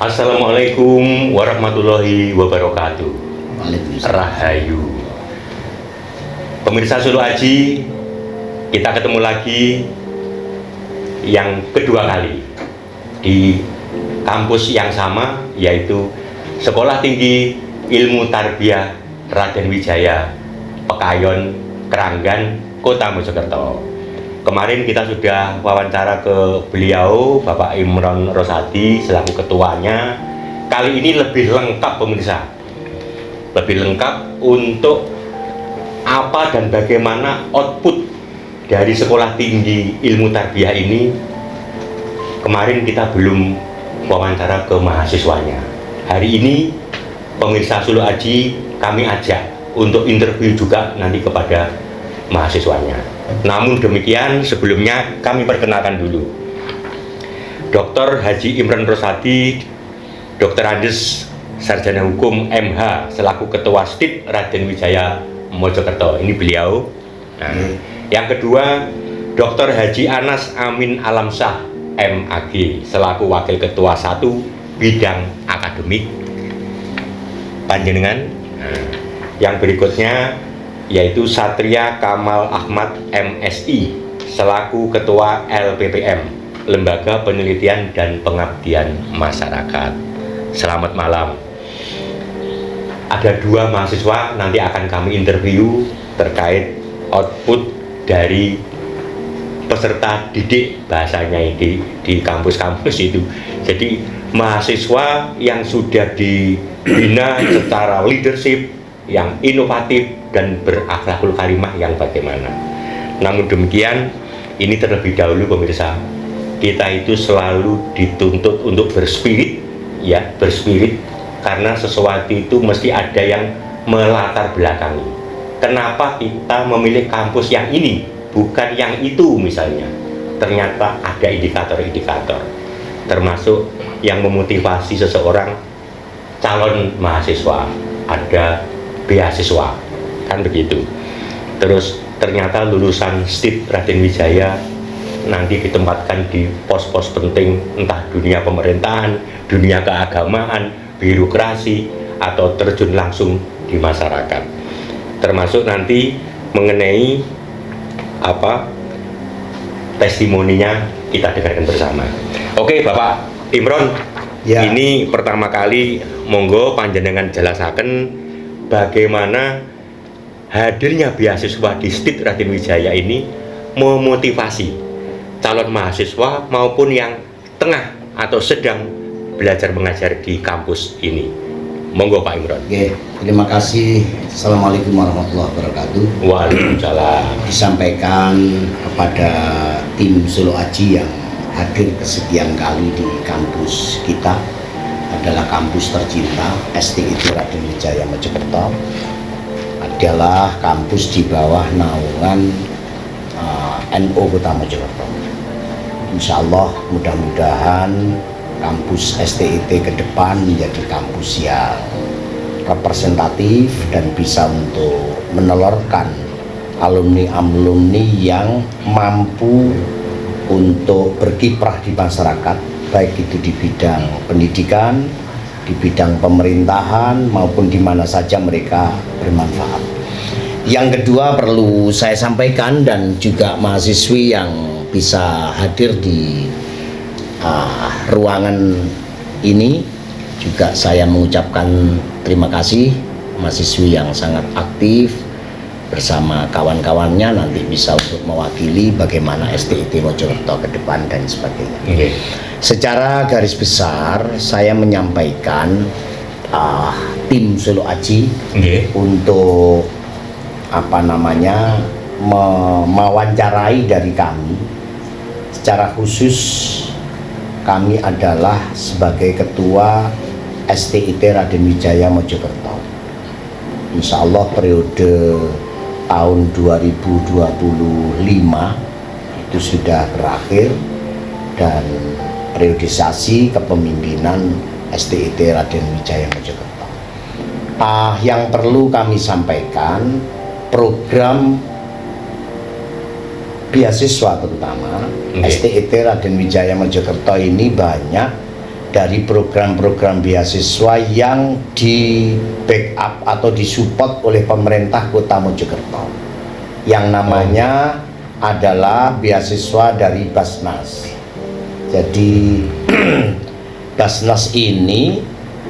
Assalamualaikum warahmatullahi wabarakatuh. Rahayu. Pemirsa Solo Aji, kita ketemu lagi yang kedua kali di kampus yang sama, yaitu Sekolah Tinggi Ilmu Tarbiyah Raden Wijaya, Pekayon, Keranggan, Kota Mojokerto. Kemarin kita sudah wawancara ke beliau, Bapak Imron Rosadi selaku ketuanya. Kali ini lebih lengkap pemirsa, lebih lengkap untuk apa dan bagaimana output dari Sekolah Tinggi Ilmu Tarbiyah ini. Kemarin kita belum wawancara ke mahasiswanya. Hari ini pemirsa Solo Aji kami ajak untuk interview juga nanti kepada mahasiswanya. Namun demikian, sebelumnya kami perkenalkan dulu Dr. Haji Imron Rosadi, Dr. Andes, Sarjana Hukum MH selaku Ketua STIP Raden Wijaya Mojokerto. Ini beliau. Nah, yang kedua Dr. Haji Anas Amin Alamsyah MAG selaku Wakil Ketua 1 Bidang Akademik Panjenengan. Nah, yang berikutnya yaitu Satria Kamal Ahmad MSI selaku Ketua LPPM Lembaga Penelitian dan Pengabdian Masyarakat. Selamat malam. Ada dua mahasiswa nanti akan kami interview terkait output dari peserta didik bahasanya di kampus-kampus itu. Jadi mahasiswa yang sudah dibina secara leadership yang inovatif dan berakhlakul karimah yang bagaimana. Namun demikian, ini terlebih dahulu pemirsa, kita itu selalu dituntut untuk berspirit, ya, berspirit, karena sesuatu itu mesti ada yang melatar belakangi. Kenapa kita memilih kampus yang ini, bukan yang itu misalnya? Ternyata ada indikator-indikator, termasuk yang memotivasi seseorang calon mahasiswa, ada beasiswa, kan begitu. Terus ternyata lulusan STIP Raden Wijaya nanti ditempatkan di pos-pos penting, entah dunia pemerintahan, dunia keagamaan, birokrasi, atau terjun langsung di masyarakat. Termasuk nanti mengenai apa testimoninya kita dengarkan bersama. Oke Bapak Imron, ya. Ini pertama kali monggo panjenengan jelasaken bagaimana hadirnya beasiswa di STIP Raden Wijaya ini memotivasi calon mahasiswa maupun yang tengah atau sedang belajar mengajar di kampus ini. Monggo Pak Imron. Oke, terima kasih. Assalamualaikum warahmatullahi wabarakatuh. Waalaikumsalam. Disampaikan kepada tim Solo Aji yang hadir kesekian kali di kampus kita, adalah kampus tercinta STIP Raden Wijaya Mojokerto, adalah kampus di bawah naungan NU Kota Mojokerto. Insya Allah mudah-mudahan kampus STIT ke depan menjadi kampus yang representatif dan bisa untuk menelurkan alumni-alumni yang mampu untuk berkiprah di masyarakat, baik itu di bidang pendidikan, di bidang pemerintahan, maupun di mana saja mereka bermanfaat. Yang kedua perlu saya sampaikan, dan juga mahasiswi yang bisa hadir di ruangan ini, juga saya mengucapkan terima kasih mahasiswi yang sangat aktif bersama kawan-kawannya, nanti bisa untuk mewakili bagaimana STIT Mojokerto ke depan dan sebagainya. Okay. Secara garis besar saya menyampaikan tim Solo Aji untuk mewawancarai dari kami. Secara khusus kami adalah sebagai ketua STIT Raden Wijaya Mojokerto. Insya Allah periode tahun 2025 itu sudah berakhir, dan periodisasi kepemimpinan STIT Raden Wijaya Mojokerto. Yang perlu kami sampaikan, program beasiswa terutama STIT Raden Wijaya Mojokerto ini banyak dari program-program beasiswa yang di backup atau disupport oleh pemerintah Kota Mojokerto yang namanya adalah beasiswa dari Basnas. Jadi Basnas ini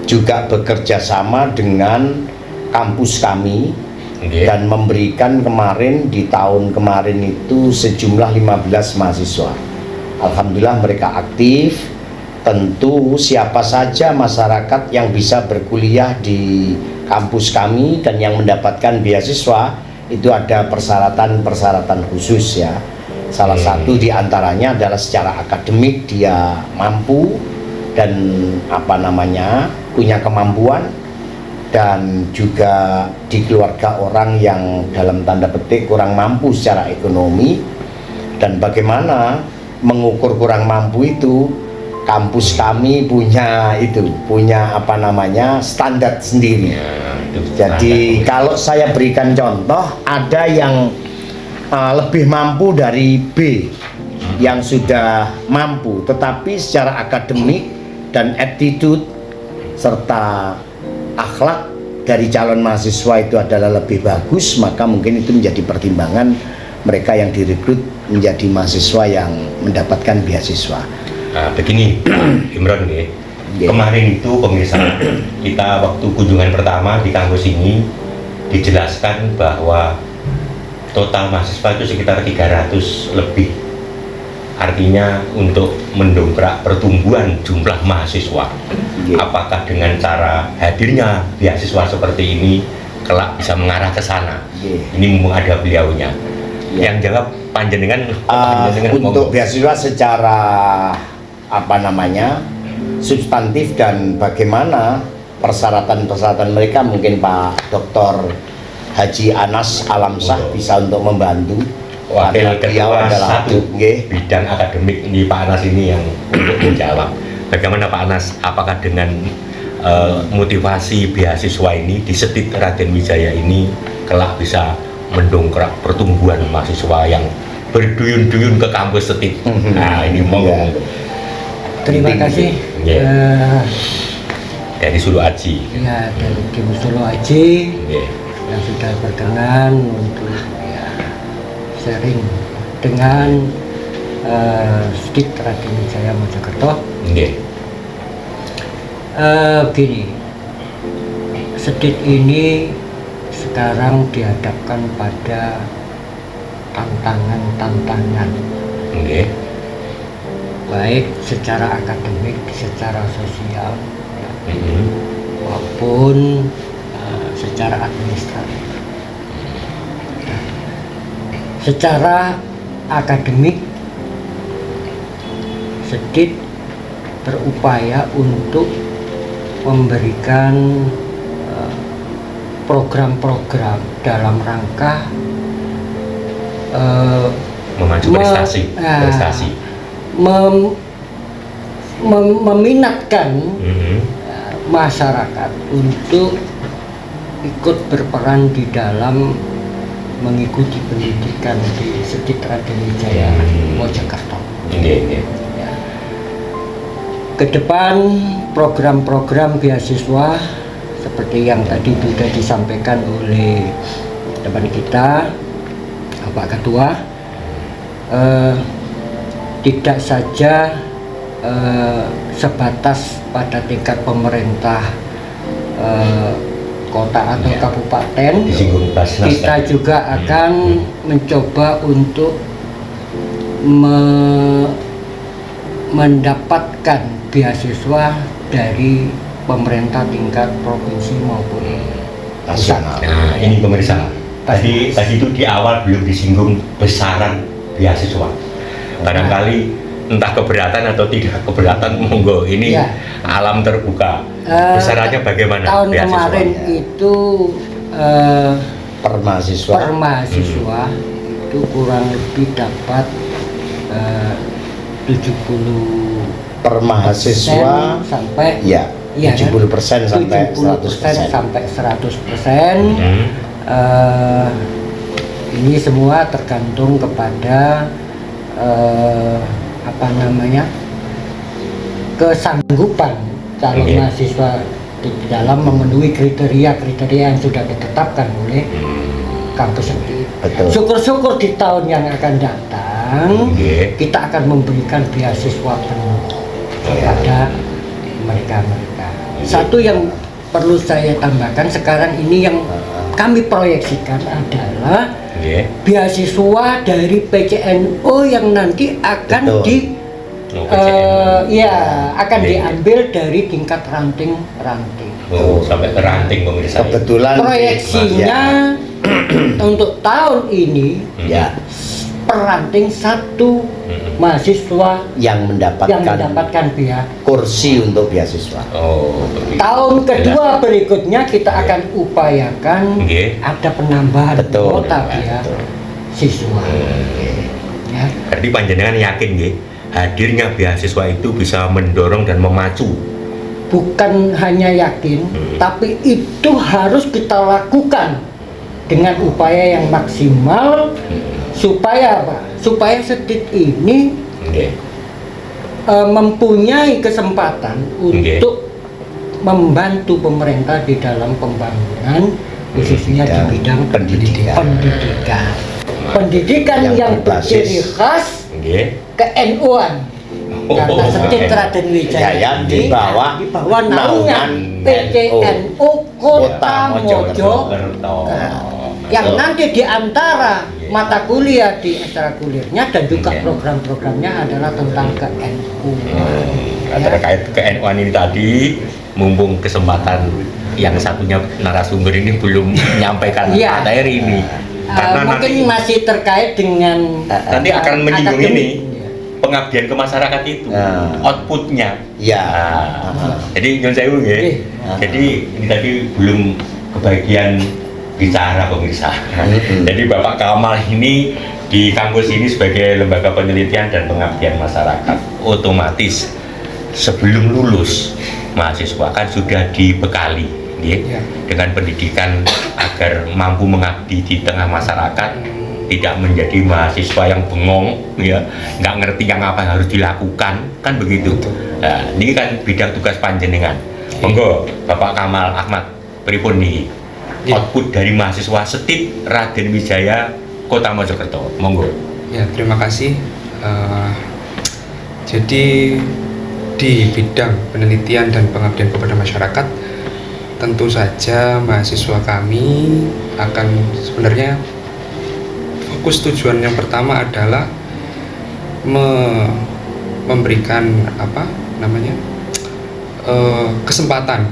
juga bekerja sama dengan kampus kami dan memberikan kemarin di tahun kemarin itu sejumlah 15 mahasiswa. Alhamdulillah mereka aktif. Tentu siapa saja masyarakat yang bisa berkuliah di kampus kami dan yang mendapatkan beasiswa itu ada persyaratan-persyaratan khusus ya. Salah satu diantaranya adalah secara akademik dia mampu dan punya kemampuan, dan juga di keluarga orang yang dalam tanda petik kurang mampu secara ekonomi. Dan bagaimana mengukur kurang mampu itu, kampus kami punya standar sendiri. Jadi kalau saya berikan contoh, ada yang lebih mampu dari B yang sudah mampu, tetapi secara akademik dan attitude serta akhlak dari calon mahasiswa itu adalah lebih bagus, maka mungkin itu menjadi pertimbangan mereka yang direkrut menjadi mahasiswa yang mendapatkan beasiswa. Nah, begini Pak Imron nih, kemarin itu pemirsa kita waktu kunjungan pertama di kampus ini dijelaskan bahwa total mahasiswa itu sekitar 300 lebih. Artinya untuk mendongkrak pertumbuhan jumlah mahasiswa, apakah dengan cara hadirnya beasiswa seperti ini kelak bisa mengarah ke sana? Ini mumpung ada beliaunya. Yang jawab panjenengan. Untuk beasiswa secara substantif dan bagaimana persyaratan mereka, mungkin Pak Dr. Haji Anas Alamsah bisa untuk membantu. Wakil Ketua satu bidang akademik ini Pak Anas ini yang untuk menjawab. Bagaimana Pak Anas, apakah dengan motivasi beasiswa ini di STIT Raden Wijaya ini kelak bisa mendongkrak pertumbuhan mahasiswa yang berduyun-duyun ke kampus STIT? Nah ini monggo. Terima kasih dari Solo Aji. Ya, dari tim Solo Aji yang sudah berkenan untuk sharing dengan STIT Raden Wijaya Mojokerto. Gini, STIT ini sekarang dihadapkan pada tantangan-tantangan, baik secara akademik, secara sosial, maupun secara administratif. Secara akademik, STIT berupaya untuk memberikan program-program dalam rangka memacu prestasi, meminatkan masyarakat untuk ikut berperan di dalam mengikuti pendidikan di STIT Raden Wijaya Mojokerto. Ya. Ke depan program-program beasiswa seperti yang tadi sudah disampaikan oleh teman kita Pak Ketua, tidak saja sebatas pada tingkat pemerintah kota atau kabupaten, kita juga akan mencoba untuk mendapatkan beasiswa dari pemerintah tingkat provinsi maupun nasional. Nah, ini pemirsa. Tadi itu di awal belum disinggung besaran beasiswa. Barangkali entah keberatan atau tidak keberatan, monggo ini alam terbuka. Besarannya bagaimana? Tahun kemarin itu per mahasiswa itu kurang lebih dapat 70 per mahasiswa sampai 70% sampai 100%. sampai 100%. ini semua tergantung kepada kesanggupan calon Oke. mahasiswa di dalam memenuhi kriteria-kriteria yang sudah ditetapkan oleh kampus sendiri. Betul. Syukur-syukur di tahun yang akan datang Oke. kita akan memberikan beasiswa penuh kepada mereka-mereka. Satu yang perlu saya tambahkan sekarang ini yang kami proyeksikan adalah Oke. beasiswa dari PCNU yang nanti akan Betul. akan Oke. diambil dari tingkat ranting-ranting. Oh, sampai ke ranting pemirsa. Kebetulan Proyeksinya untuk tahun ini ya, per ranting satu mahasiswa yang yang mendapatkan beasiswa. kursi untuk beasiswa. Oh, begitu. Tahun kedua berikutnya kita akan upayakan Oke. ada penambahan Betul. kuota Betul. beasiswa. Ya. Berarti panjenengan yakin nggih, hadirnya beasiswa itu bisa mendorong dan memacu. Bukan hanya yakin, tapi itu harus kita lakukan dengan upaya yang maksimal supaya apa? Supaya Setit ini Oke. mempunyai kesempatan Oke. untuk membantu pemerintah di dalam pembangunan khususnya di bidang Pendidikan. Pendidikan Yang yang berbasis. berciri khas Oke. ke-NU-an. Karena Setit Raden Wijaya Jaya di ini bawah di bawah naungan PCNU Kota Mojokerto. Yang nanti di antara mata kuliah di ekstrakurikulernya dan juga Oke. program-programnya adalah tentang ke-NU. Terkait ke-NU-an ini tadi, mumpung kesempatan yang satunya narasumber ini belum menyampaikan Iya. materi ini. Karena Mungkin nanti, masih terkait dengan nanti akan menyinggung akademik. ini pengabdian ke masyarakat itu, outputnya. Ya. Nah, jadi nyun sewu nggih. Oke. Jadi ini tadi belum kebagian bicara pemirsa. Jadi Bapak Kamal ini di kampus ini sebagai lembaga penelitian dan pengabdian masyarakat, otomatis sebelum lulus mahasiswa kan sudah dibekali nggih, Ya. dengan pendidikan agar mampu mengabdi di tengah masyarakat, tidak menjadi mahasiswa yang bengong, ya, nggak ngerti yang apa yang harus dilakukan, kan begitu. Nah, ini kan bidang tugas panjenengan. Monggo, Bapak Kamal Ahmad, pripun nih Ya. output dari mahasiswa Setit Raden Wijaya Kota Mojokerto? Monggo. Ya, terima kasih. Jadi di bidang penelitian dan pengabdian kepada masyarakat, tentu saja mahasiswa kami akan sebenarnya fokus tujuan yang pertama adalah memberikan kesempatan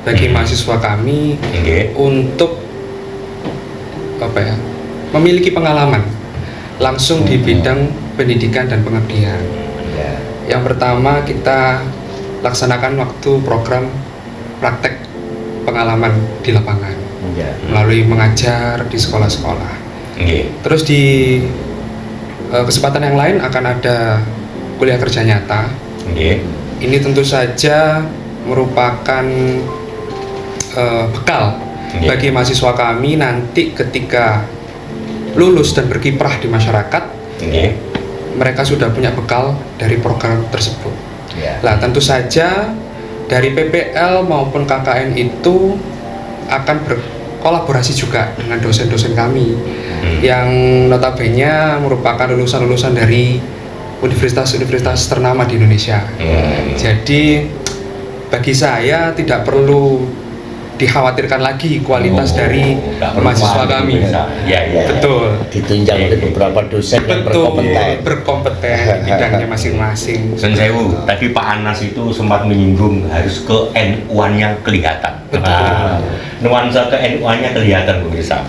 bagi mahasiswa kami Nggih. untuk memiliki pengalaman langsung di bidang pendidikan dan pengabdian. Yang pertama kita laksanakan waktu program praktek pengalaman di lapangan melalui mengajar di sekolah-sekolah. Nggih. Terus di kesempatan yang lain akan ada kuliah kerja nyata. Nggih. Ini tentu saja merupakan bekal Nggih. bagi mahasiswa kami nanti ketika lulus dan berkiprah di masyarakat, Nggih. mereka sudah punya bekal dari program tersebut. Ya. Nah, tentu saja dari PPL maupun KKN itu akan berkolaborasi juga dengan dosen-dosen kami yang notabene merupakan lulusan-lulusan dari universitas-universitas ternama di Indonesia. Jadi bagi saya tidak perlu dikhawatirkan lagi kualitas dari nggak perlu mahasiswa khawatir, kami. pemirsa. Ya, ya. Betul. Ditunjang oleh beberapa dosen yang Betul, berkompeten. berkompeten di bidangnya masing-masing. Sun sewu, tadi Pak Anas itu sempat menyinggung harus ke NU-nya kelihatan. Betul. Nah, nuansa ke NU-nya kelihatan pemirsa.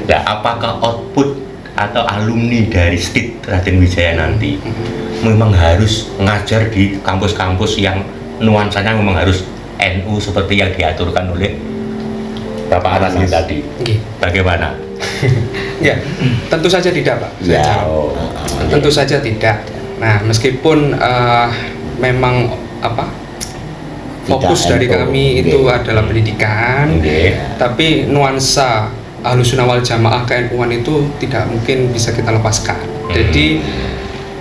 Nah, apakah output atau alumni dari Setit Raden Wijaya nanti memang harus ngajar di kampus-kampus yang nuansanya memang harus NU seperti yang diaturkan oleh Bapak Anas ini tadi? Oke. Bagaimana? Ya, tentu saja tidak, Pak. Saya Ya. jawab. Tentu saja tidak. Nah, meskipun memang fokus Tidak dari NU. kami Oke. itu adalah pendidikan, Oke. tapi nuansa Ahlussunnah wal Jamaah KNU-an itu tidak mungkin bisa kita lepaskan. Jadi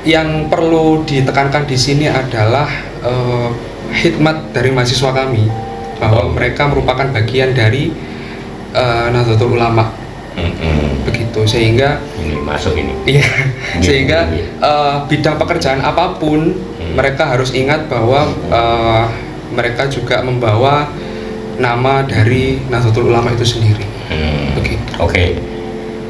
yang perlu ditekankan di sini adalah khidmat dari mahasiswa kami, bahwa mereka merupakan bagian dari Nahdlatul Ulama. Begitu, sehingga Ini masuk ini. iya, sehingga bidang pekerjaan apapun mereka harus ingat bahwa mereka juga membawa nama dari Nahdlatul Ulama itu sendiri. Begitu. Oke,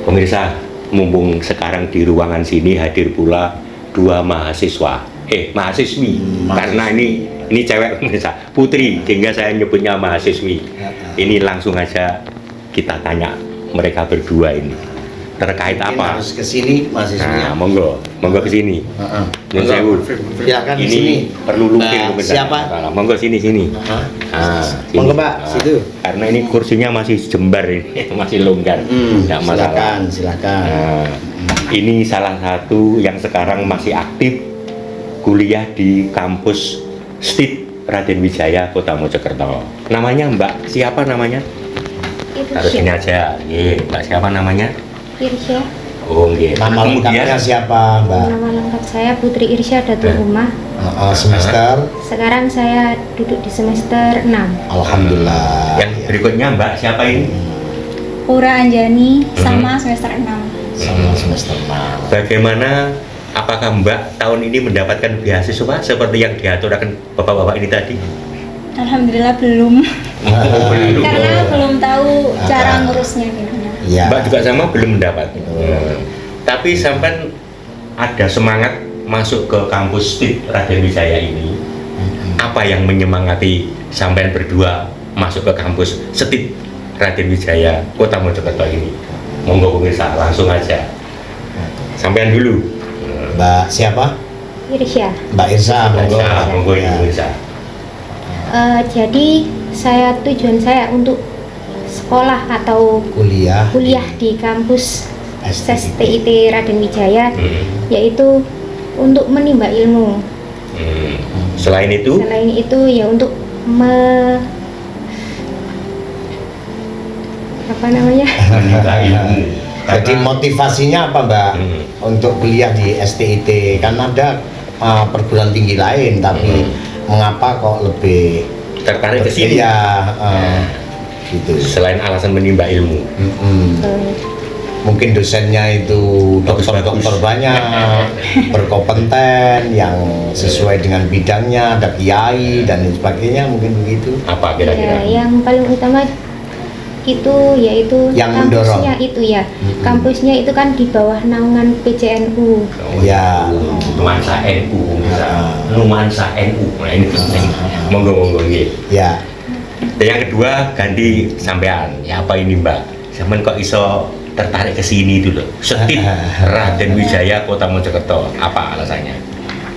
pemirsa, mumpung sekarang di ruangan sini hadir pula dua mahasiswa, mahasiswi, karena ini cewek pemirsa, putri, sehingga saya nyebutnya mahasiswi. Ini langsung aja kita tanya mereka berdua ini terkait Mungkin apa? harus ke sini Nah, mahasiswanya. monggo ke sini. Nyun sewu. Silakan di Ini sini. perlu lukir Mbak pemirsa. siapa? Nah, monggo sini. Sini. Monggo, Mbak, situ. Karena ini kursinya masih jembar ini, masih longgar. Nggak masalah. Silakan. Nah, ini salah satu yang sekarang masih aktif kuliah di kampus STIT Raden Wijaya Kota Mojokerto. Namanya Mbak siapa namanya? Harus ini aja. Mbak siapa namanya? Irsya. Oh, nggih. Nama lengkapnya siapa, Mbak? Nama lengkap saya Putri Irsya Datul Rumah. Semester. Sekarang saya duduk di semester 6. Alhamdulillah. Yang berikutnya Mbak siapa ini? Pura Anjani sama semester 6. Sama semester 6. Bagaimana, apakah Mbak tahun ini mendapatkan beasiswa seperti yang diaturkan Bapak-bapak ini tadi? Alhamdulillah belum. Belum. Karena belum tahu cara ngurusnya gimana. Ya. Mbak juga sama belum mendapat. Tapi sampai ada semangat masuk ke kampus STIT Raden Wijaya ini. Apa yang menyemangati sampean berdua masuk ke kampus STIT Raden Wijaya Kota Mojokerto ini? Monggo pemirsa, langsung aja. Sampean dulu. Mbak siapa? Irsya. Mbak Irsa, monggo. Monggo ini Ya. pemirsa. Jadi tujuan saya untuk sekolah atau Kuliah di kampus STIT. STIT Raden Wijaya, yaitu untuk menimba ilmu. Selain itu, Selain itu ya untuk menimba ilmu. Jadi Karena- motivasinya apa, Mbak? Untuk kuliah di STIT kan ada perguruan tinggi lain, tapi mengapa kok lebih tertarik ke sini. Ya, gitu. Selain alasan menimba ilmu. Mungkin dosennya itu dokter-dokter banyak, berkompeten, yang sesuai dengan bidangnya, ada kiai dan lain sebagainya, mungkin begitu. Apa Ya, kira-kira? yang paling utama itu yaitu Yang kampusnya mendorong. itu ya. Kampusnya itu kan di bawah naungan PCNU. Ya. Nuansa NU, nuansa NU. Nah, ini penting. Monggo nggih. Ya, Dan yang kedua ganti sampean. Ya apa ini Mbak? Sampean kok iso tertarik ke sini dulu. STIT Raden Wijaya Kota Mojokerto. Apa alasannya?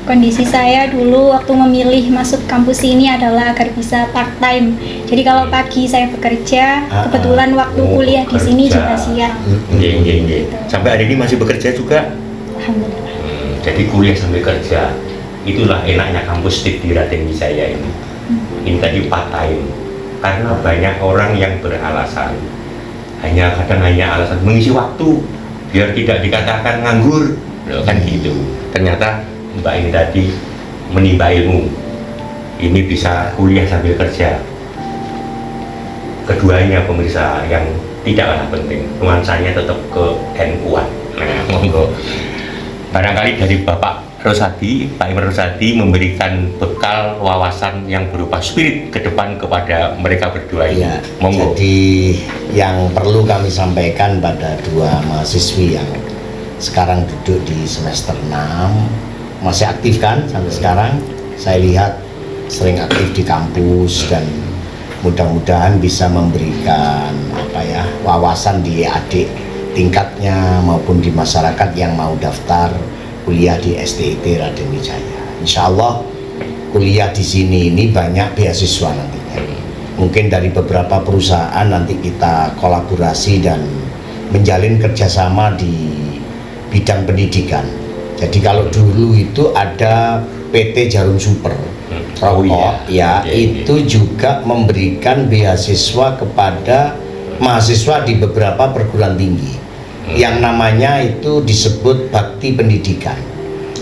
Kondisi saya dulu waktu memilih masuk kampus ini adalah agar bisa part time. Jadi kalau pagi saya bekerja, kebetulan waktu Oh, kuliah di sini bekerja. juga siang. Nggih. Sampai hari ini masih bekerja juga? Alhamdulillah. Jadi kuliah sambil kerja. Itulah enaknya kampus STIT di Raden Wijaya ini. Ini tadi part time. Karena banyak orang yang beralasan kadang hanya alasan mengisi waktu biar tidak dikatakan nganggur. Loh, kan gitu. Ternyata Mbak ini tadi menimba ilmu. Ini bisa kuliah sambil kerja. Keduanya pemirsa yang tidak kalah penting, nuansanya tetap ke NU-an. Nah, monggo. Barangkali dari Bapak Rosadi, Pak Imran Rosadi memberikan bekal wawasan yang berupa spirit ke depan kepada mereka berdua ini. ya. Monggo. Jadi yang perlu kami sampaikan pada dua mahasiswi yang sekarang duduk di semester 6, masih aktif kan sampai sekarang? Saya lihat sering aktif di kampus dan mudah-mudahan bisa memberikan wawasan di adik tingkatnya maupun di masyarakat yang mau daftar kuliah di STIT Raden Wijaya. Insya Allah kuliah di sini ini banyak beasiswa nantinya. Mungkin dari beberapa perusahaan nanti kita kolaborasi dan menjalin kerjasama di bidang pendidikan. Jadi kalau dulu itu ada PT Jarum Super Oh, rokok, iya. ya Iya, itu juga memberikan beasiswa kepada mahasiswa di beberapa perguruan tinggi yang namanya itu disebut bakti pendidikan.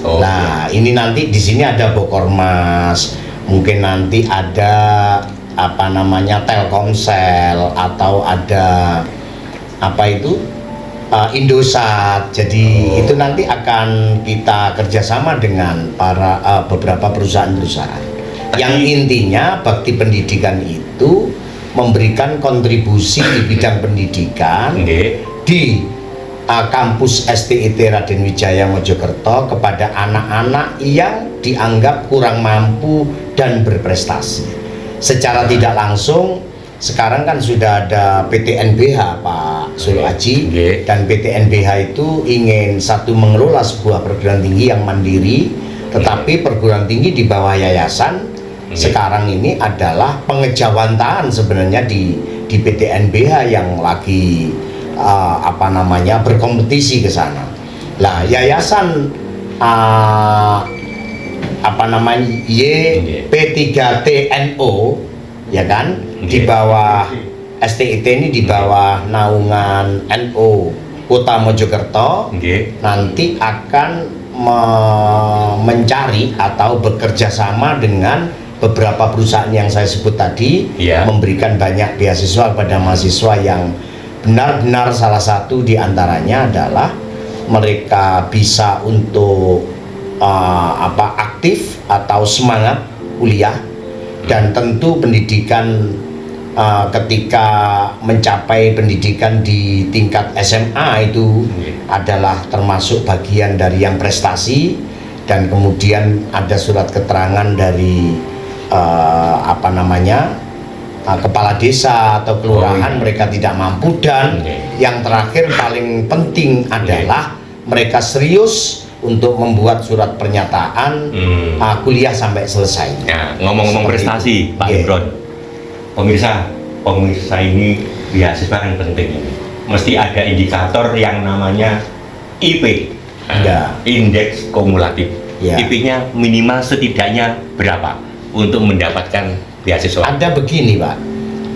Nah, ini nanti di sini ada Bokormas, mungkin nanti ada apa namanya Telkomsel, atau ada apa itu Indosat. Jadi itu nanti akan kita kerjasama dengan para beberapa perusahaan-perusahaan. Yang intinya bakti pendidikan itu memberikan kontribusi di bidang pendidikan di kampus STIT Raden Wijaya Mojokerto kepada anak-anak yang dianggap kurang mampu dan berprestasi. Secara tidak langsung sekarang kan sudah ada PTNBH Pak Solo Aji, dan PTNBH itu ingin satu mengelola sebuah perguruan tinggi yang mandiri, tetapi perguruan tinggi di bawah yayasan. Sekarang ini adalah pengejawantahan sebenarnya di PTNBH yang lagi apa namanya berkompetisi ke sana. Lah yayasan apa namanya YP3TNO ya kan, di bawah STIT ini di bawah naungan NO Kota Mojokerto, nanti akan mencari atau bekerja sama dengan beberapa perusahaan yang saya sebut tadi, memberikan banyak beasiswa kepada mahasiswa yang benar-benar salah satu diantaranya adalah mereka bisa untuk aktif atau semangat kuliah, dan tentu pendidikan ketika mencapai pendidikan di tingkat SMA itu adalah termasuk bagian dari yang prestasi, dan kemudian ada surat keterangan dari apa namanya kepala desa atau kelurahan mereka tidak mampu, dan yang terakhir paling penting adalah mereka serius untuk membuat surat pernyataan kuliah sampai selesai. Nah, ngomong-ngomong prestasi, Pak Imron, pemirsa ini beasiswa kan penting ini. Mesti ada indikator yang namanya IP, indeks kumulatif. IP-nya minimal setidaknya berapa untuk mendapatkan beasiswa? Ada begini Pak,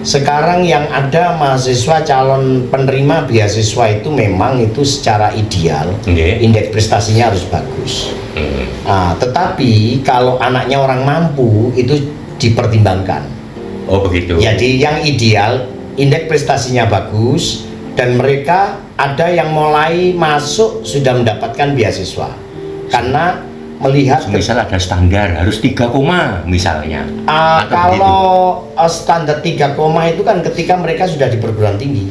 sekarang yang ada mahasiswa calon penerima beasiswa itu memang itu secara ideal indeks prestasinya harus bagus. Tetapi kalau anaknya orang mampu itu dipertimbangkan. Oh begitu. Jadi yang ideal indeks prestasinya bagus, dan mereka ada yang mulai masuk sudah mendapatkan beasiswa karena melihat misal ada standar harus 3, misalnya. Kalau standar 3, itu kan ketika mereka sudah di perguruan tinggi.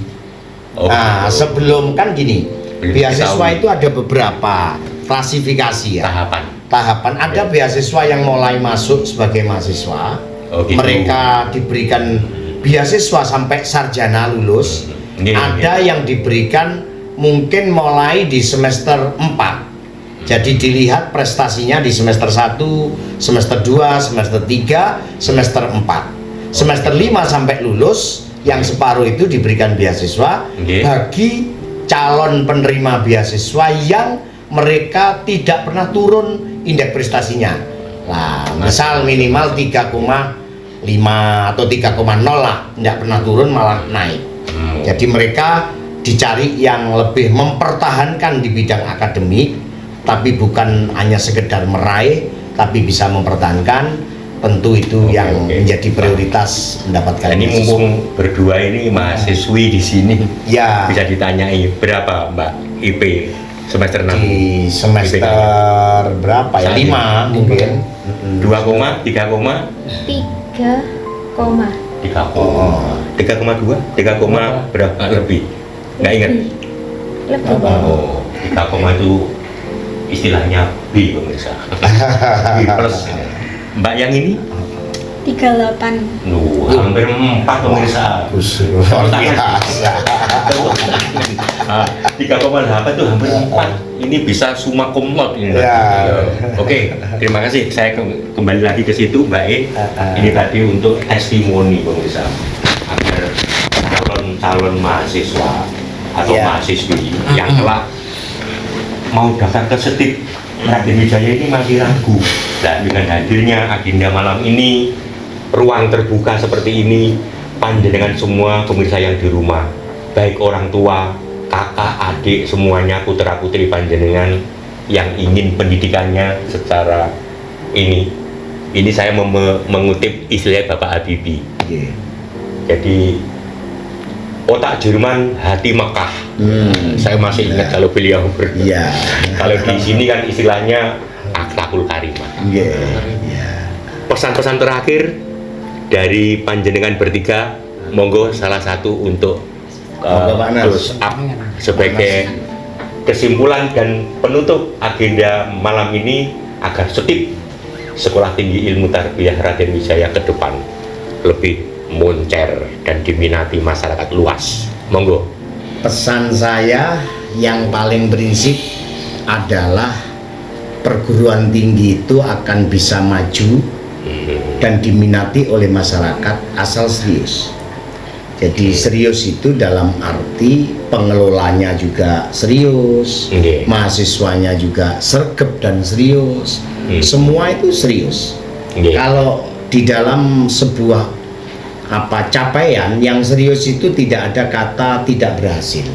Sebelum kan gini, beasiswa itu ada beberapa klasifikasi ya. Tahapan. Ada beasiswa yang mulai masuk sebagai mahasiswa. Mereka diberikan beasiswa sampai sarjana lulus. Ada yang diberikan mungkin mulai di semester 4. Jadi dilihat prestasinya di semester 1, semester 2, semester 3, semester 4. Semester 5 sampai lulus, yang separuh itu diberikan beasiswa bagi calon penerima beasiswa yang mereka tidak pernah turun indeks prestasinya. Nah, misal minimal 3,5 atau 3,0 lah, tidak pernah turun malah naik. Jadi mereka dicari yang lebih mempertahankan di bidang akademik, tapi bukan hanya sekedar meraih, tapi bisa mempertahankan. Tentu itu yang menjadi prioritas mendapatkan. Ini mumpung berdua ini mahasiswi di sini, bisa ditanyai berapa Mbak IP semester 6? Di semester berapa ya? 5 mungkin. 2, 3, 3,2, 3, berapa lebih? Nggak ingat? Lebih. 3, itu istilahnya B pemirsa. B plus. Mbak yang ini 38. Hampir 4 pemirsa. 3,8 itu hampir 4. Ini bisa summa cum laude ini. Oke, terima kasih. Saya kembali lagi ke situ Mbak E. Ini tadi untuk testimoni pemirsa, agar calon mahasiswa atau mahasiswi yang telah mau daftar ke STIT Raden Wijaya ini masih ragu. Dan dengan hadirnya agenda malam ini, ruang terbuka seperti ini, panjenengan semua pemirsa yang di rumah baik orang tua, kakak, adik, semuanya putra putri panjenengan yang ingin pendidikannya secara ini saya mengutip istilah Bapak Habibie. Nggih. Jadi otak Jerman, hati Mekah. Saya masih ingat kalau beliau Iya. kalau di sini kan istilahnya akhlakul karimah. Nggih. Iya. Pesan-pesan terakhir dari panjenengan bertiga, monggo salah satu untuk Monggo, Pak Nas. close up sebagai kesimpulan dan penutup agenda malam ini agar setip Sekolah Tinggi Ilmu Tarbiyah Raden Wijaya ke depan lebih moncer dan diminati masyarakat luas. Monggo. Pesan saya yang paling prinsip adalah perguruan tinggi itu akan bisa maju dan diminati oleh masyarakat asal serius. Jadi serius itu dalam arti pengelolanya juga serius, Nggih. mahasiswanya juga sergap dan serius, semua itu serius. Nggih. Kalau di dalam sebuah capaian yang serius itu tidak ada kata tidak berhasil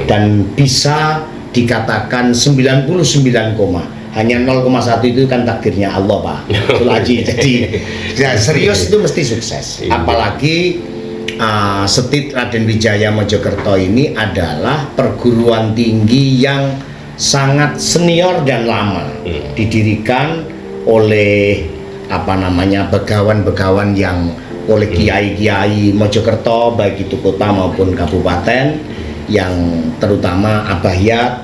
dan bisa dikatakan 99, hanya 0,1 itu kan takdirnya Allah, Pak Sulaji. Jadi ya, serius itu mesti sukses. Apalagi Setit Raden Wijaya Mojokerto ini adalah perguruan tinggi yang sangat senior dan lama, didirikan oleh begawan-begawan yang oleh kiai-kiai Mojokerto, baik itu kota maupun kabupaten, yang terutama Abahiyat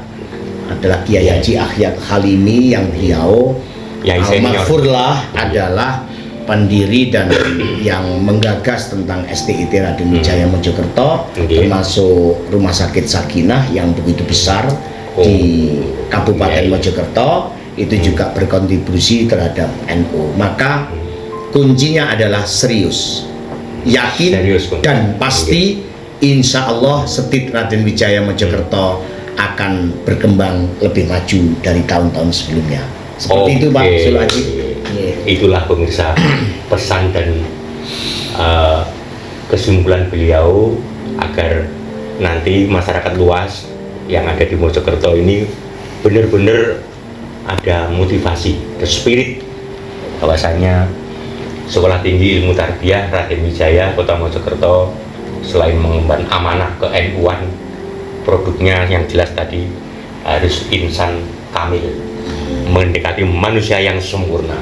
adalah Kiai Haji Akhyat Halimi, yang beliau almarhum adalah pendiri dan yang menggagas tentang STIT Raden Wijaya Mojokerto, termasuk Rumah Sakit Sakinah yang begitu besar di Kabupaten Mojokerto, itu juga berkontribusi terhadap NU. Maka kuncinya adalah serius, yakin, dan pasti insya Allah Setit Raden Wijaya Mojokerto akan berkembang lebih maju dari tahun-tahun sebelumnya. Seperti itu, Pak Sulaji. Itulah pemirsa pesan dan kesimpulan beliau agar nanti masyarakat luas yang ada di Mojokerto ini benar-benar ada motivasi, ada spirit bahwasanya Sekolah Tinggi Ilmu Tarbiyah Raden Wijaya Kota Mojokerto selain mengemban amanah ke NU-an, produknya yang jelas tadi harus insan kamil, mendekati manusia yang sempurna.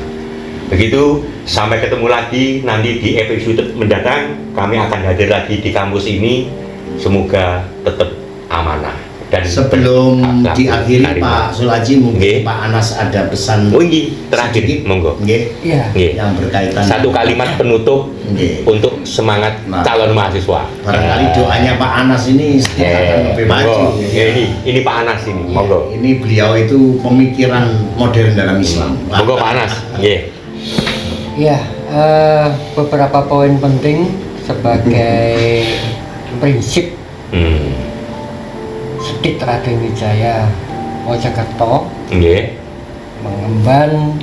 Begitu, sampai ketemu lagi nanti di episode mendatang. Kami akan hadir lagi di kampus ini. Semoga tetap amanah. Dan sebelum diakhiri Pak Sulaji, mungkin Pak Anas ada pesan terakhir, monggo. Yang berkaitan satu kalimat penutup untuk semangat calon mahasiswa. Barangkali doanya Pak Anas ini akan lebih maju. Ini Pak Anas ini, monggo. Ini beliau itu pemikiran modern dalam Islam. Monggo Pak Anas. Ya, beberapa poin penting sebagai prinsip Setit Raden Wijaya Mojokerto mengemban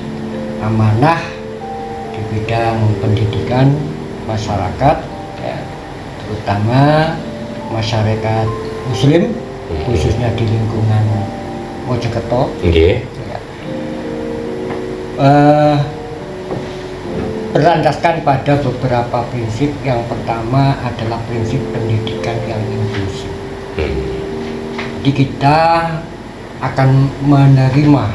amanah di bidang pendidikan masyarakat, ya, terutama masyarakat Muslim, khususnya di lingkungan Mojokerto. Ya. Berlandaskan pada beberapa prinsip. Yang pertama adalah prinsip pendidikan yang inklusif. Jadi kita akan menerima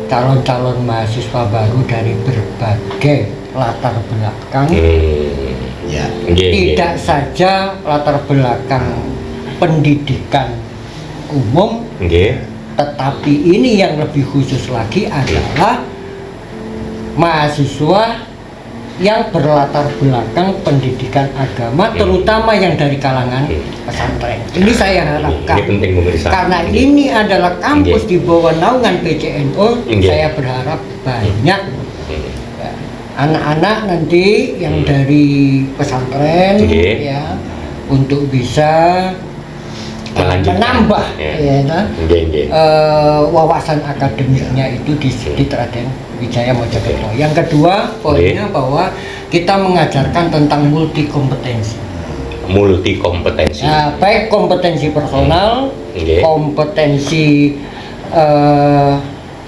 calon-calon mahasiswa baru dari berbagai latar belakang, tidak saja latar belakang pendidikan umum, tetapi ini yang lebih khusus lagi adalah mahasiswa yang berlatar belakang pendidikan agama, terutama yang dari kalangan pesantren. Ini saya harapkan, ini penting, karena ini adalah kampus di bawah naungan PCNU. Saya berharap banyak anak-anak nanti yang dari pesantren ya, untuk bisa menambah wawasan akademiknya itu di Setit Raden Wijaya Mojokerto. Yang kedua poinnya bahwa kita mengajarkan tentang multi kompetensi. multi kompetensi. Nah, baik kompetensi personal, Nggih. kompetensi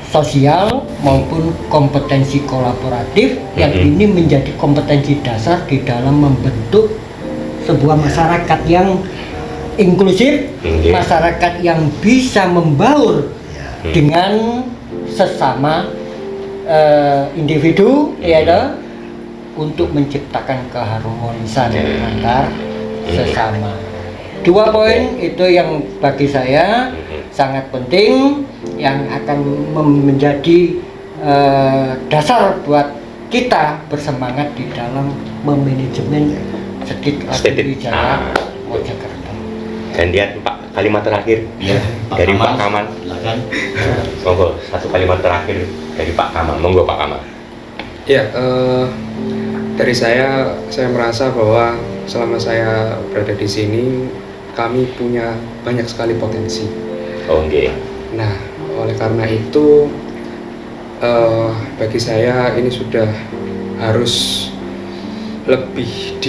sosial maupun kompetensi kolaboratif yang ini menjadi kompetensi dasar di dalam membentuk sebuah masyarakat yang inklusif, Nggih. masyarakat yang bisa membaur dengan sesama individu, ya toh, untuk menciptakan keharmonisan antar sesama. 2 poin itu yang bagi saya sangat penting, yang akan menjadi dasar buat kita bersemangat di dalam memanajemen Stedik Wijaya Mojokerto. Gantian Pak, kalimat terakhir Ya, dari Pak Kamal. Silakan. Monggo, satu kalimat terakhir dari Pak Kamal. Monggo Pak Kamal. Ya, dari saya merasa bahwa selama saya berada di sini, kami punya banyak sekali potensi. Oh, nggih. Nah, oleh karena itu, bagi saya ini sudah harus lebih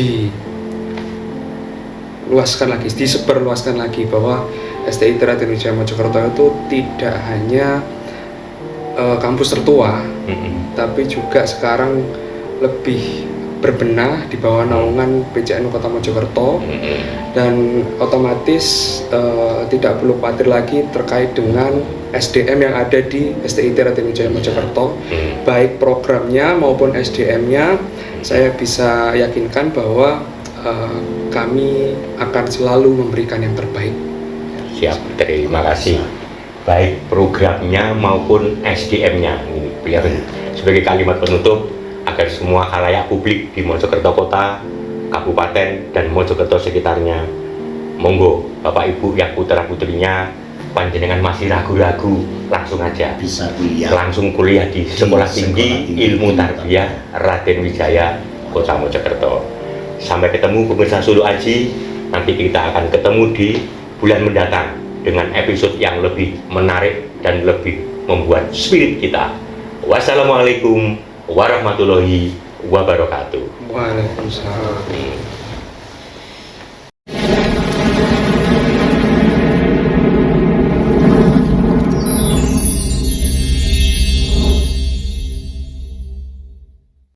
disebarluaskan lagi bahwa STI Raden Wijaya Mojokerto itu tidak hanya kampus tertua, tapi juga sekarang lebih berbenah di bawah naungan PJN Kota Mojokerto, dan otomatis tidak perlu khawatir lagi terkait dengan SDM yang ada di STI Raden Wijaya Mojokerto, baik programnya maupun SDM-nya. Saya bisa yakinkan bahwa kami akan selalu memberikan yang terbaik. Siap, terima kasih. Baik programnya maupun SDM-nya. Ini biar sebagai kalimat penutup agar semua khalayak publik di Mojokerto Kota, Kabupaten, dan Mojokerto sekitarnya, monggo Bapak Ibu yang putra putrinya panjenengan masih ragu-ragu, langsung aja Bisa kuliah. langsung kuliah di Sekolah Tinggi Ilmu Tarbiyah Raden Wijaya Kota Mojokerto. Sampai ketemu pemirsa Solo Aji, nanti kita akan ketemu di bulan mendatang dengan episode yang lebih menarik dan lebih membuat spirit kita. Wassalamualaikum warahmatullahi wabarakatuh. Waalaikumsalam.